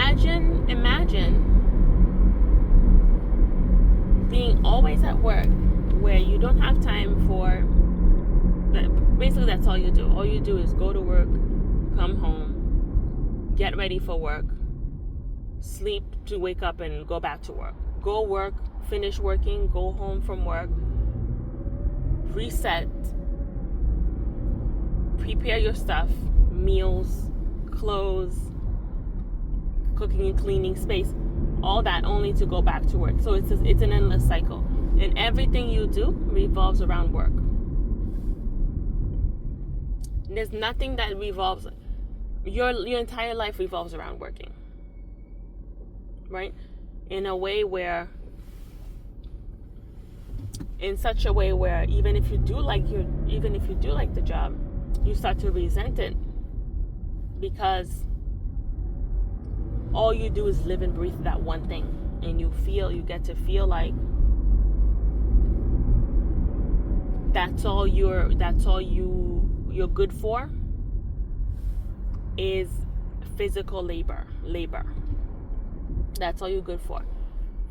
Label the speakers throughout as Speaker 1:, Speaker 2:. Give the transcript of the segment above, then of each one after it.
Speaker 1: Imagine being always at work where you don't have time for, basically that's all you do. All you do is go to work, come home, get ready for work, sleep to wake up and go back to work. Go work, finish working, go home from work, reset, prepare your stuff, meals, clothes, cooking and cleaning, space, all that only to go back to work. So it's an endless cycle. And everything you do revolves around work. There's nothing that revolves, your entire life revolves around working. Right? In such a way where even if you do like the job, you start to resent it because all you do is live and breathe that one thing, and you get to feel like that's all you're good for is physical labor. That's all you're good for.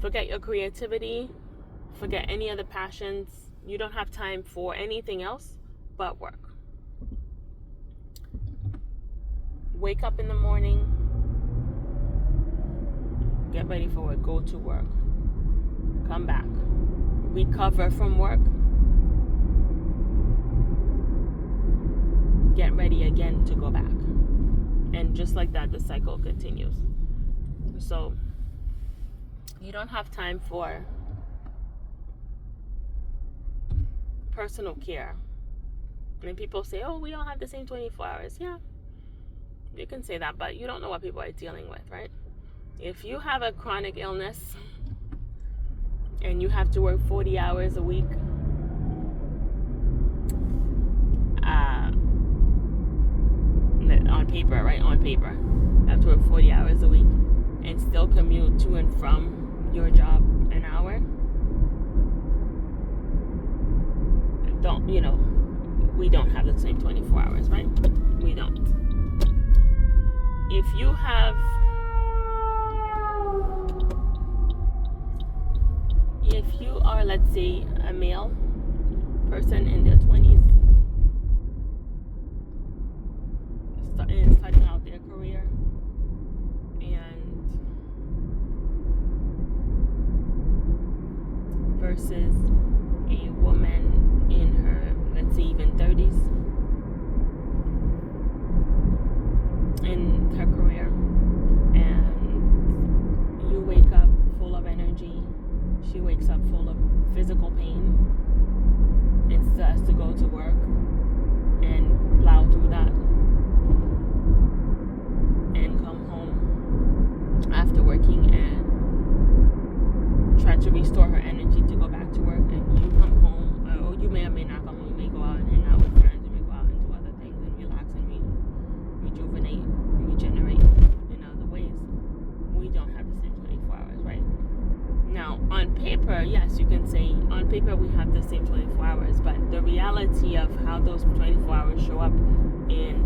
Speaker 1: Forget your creativity, forget any other passions. You don't have time for anything else but work. Wake up in the morning, get ready for work, go to work, come back, recover from work, get ready again to go back. And just like that, the cycle continues. So you don't have time for personal care. And people say, oh, we all have the same 24 hours. Yeah, you can say that, but you don't know what people are dealing with, right? If you have a chronic illness and you have to work 40 hours a week, on paper, you have to work 40 hours a week and still commute to and from your job an hour. We don't have the same 24 hours, right? We don't. If you are, let's say, a male person in their 20s, starting out their career, and versus a woman in her, let's say, even 30s in her career, and you wake up full of energy, she wakes up full of physical pain and still has to go to work and plow through that and come home after working and try to restore her energy to go back to work. And you come home, or you may or may not come home, you may go out and hang out with friends, you may go out and do other things and relax and rejuvenate, regenerate in other ways. We don't have the same 24 hours, right? Now, on paper, yes, you can say on paper we have the same 24 hours, but the reality of how those 24 hours show up in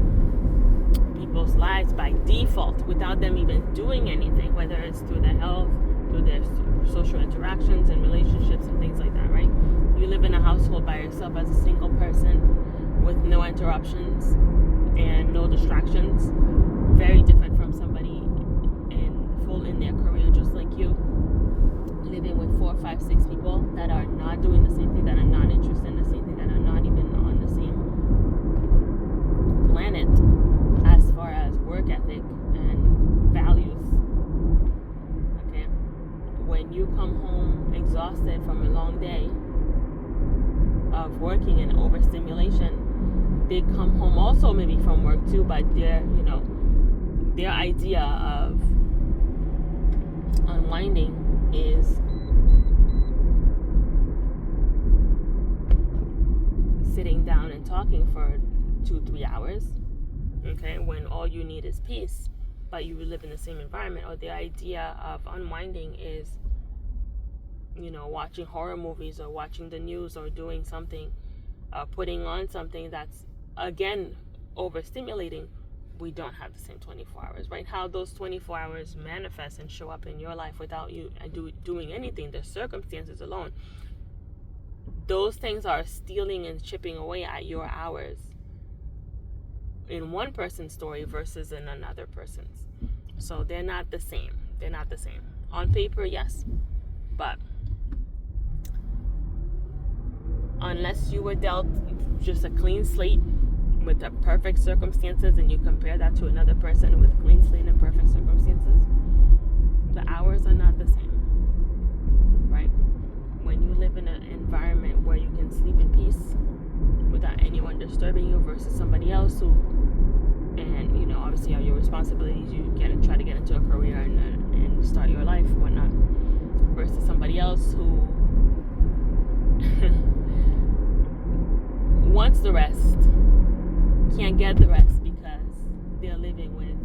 Speaker 1: people's lives by default, without them even doing anything, whether it's through their health, through their social interactions and relationships and things like that, right? You live in a household by yourself as a single person with no interruptions and no distractions, very different from somebody in their career just like you, living with 4, 5, 6 people that are not doing the same thing, that are not interested in the same thing, that are not even on the same planet as far as work ethic and values. Okay, when you come home exhausted from a long day of working and overstimulation, they come home also maybe from work too, but their idea of unwinding is sitting down and talking for 2-3 hours, okay, when all you need is peace, but you live in the same environment. Or the idea of unwinding is, watching horror movies or watching the news or doing something, putting on something that's, again, overstimulating, we don't have the same 24 hours, right? How those 24 hours manifest and show up in your life without you doing anything, the circumstances alone, those things are stealing and chipping away at your hours in one person's story versus in another person's. So they're not the same. They're not the same. On paper, yes, but unless you were dealt just a clean slate with the perfect circumstances and you compare that to another person with clean slate and perfect circumstances, the hours are not the same, right? When you live in an environment where you can sleep in peace without anyone disturbing you versus somebody else who, and you know, obviously have your responsibilities, you try to get into a career and start your life, whatnot, versus somebody else who wants the rest, can't get the rest because they're living with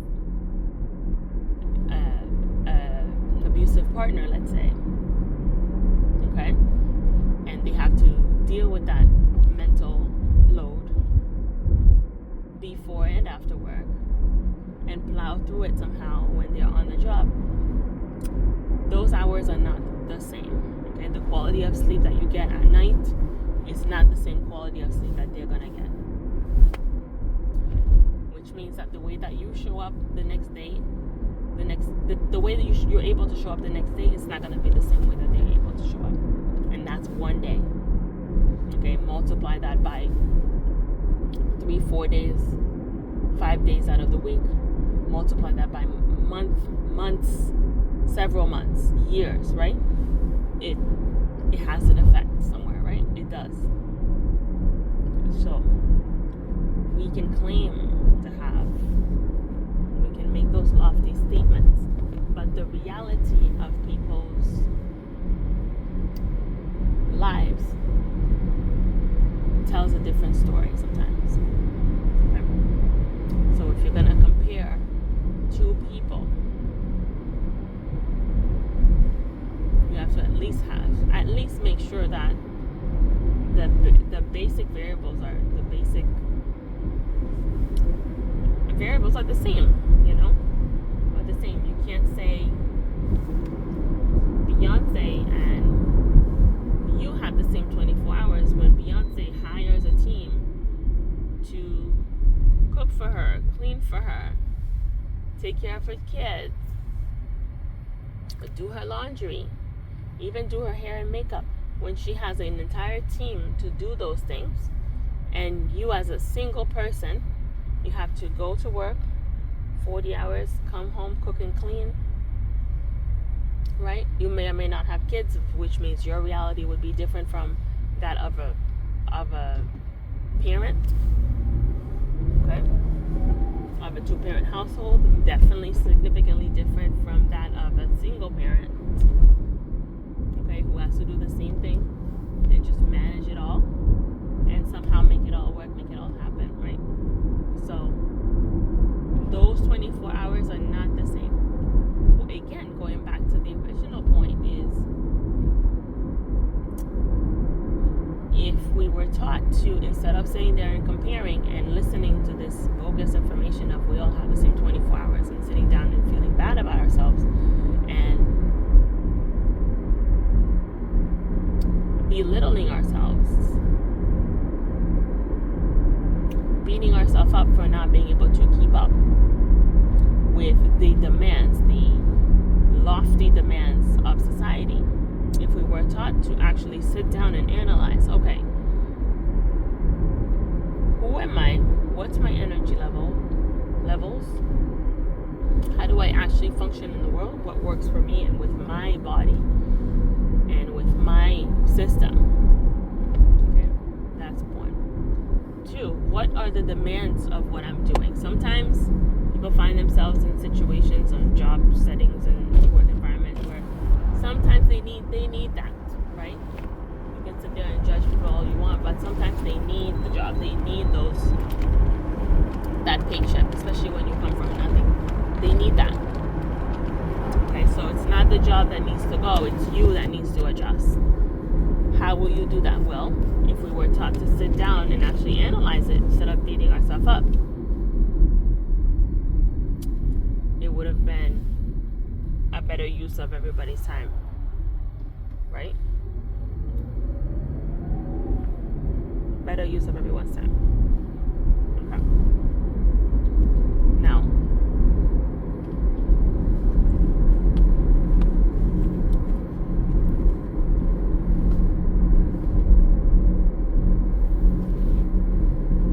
Speaker 1: an abusive partner, let's say, okay, and they have to deal with that mental load before and after work and plow through it somehow when they're on the job. Those hours are not the same, okay? The quality of sleep that you get at night is not the same quality of sleep that they're gonna get, which means that the way that you show up the next day, the way that you're able to show up the next day is not gonna be the same way that they're able to show up, and that's one day. Okay, multiply that by 3, 4 days, 5 days out of the week. Multiply that by months, several months, years, right? It has an effect somewhere, right? It does. So we can claim to have, we can make those lofty statements, but the reality of people's lives tells a different story sometimes. Okay. So if you're gonna compare two people, you have to at least make sure that the basic variables are the same, you know, are the same. You can't say Beyonce and you have the same 24 hours when Beyonce hires a team to cook for her, clean for her, take care of her kids, do her laundry, even do her hair and makeup, when she has an entire team to do those things. And you as a single person, you have to go to work 40 hours, come home, cook and clean, right? You may or may not have kids, which means your reality would be different from that of a parent, okay? Of a 2-parent household, definitely significantly different from that of a single parent, okay, who has to do the same thing and just manage it all and somehow make it all work, make it all happen, right? So those 24 hours are not the same. Well, again, going back to the original point is, if we were taught to, instead of sitting there and comparing and listening to this bogus information of we all have the same 24 hours and sitting down and feeling bad about ourselves and belittling ourselves, beating ourselves up for not being able to keep up with the demands, the lofty demands of society. If we were taught to actually sit down and analyze, okay, who am I? What's my energy levels? How do I actually function in the world? What works for me and with my body and with my system? Okay, that's one. 2, what are the demands of what I'm doing? Sometimes people find themselves in situations and job settings and work environments where sometimes they need that, right? You can sit there and judge people all you want, but sometimes they need the job. They need that paycheck, especially when you come from nothing. They need that. Okay, so it's not the job that needs to go, it's you that needs to adjust. How will you do that? Well, if we were taught to sit down and actually analyze it instead of beating ourselves up, would have been a better use of everybody's time, right? Better use of everyone's time.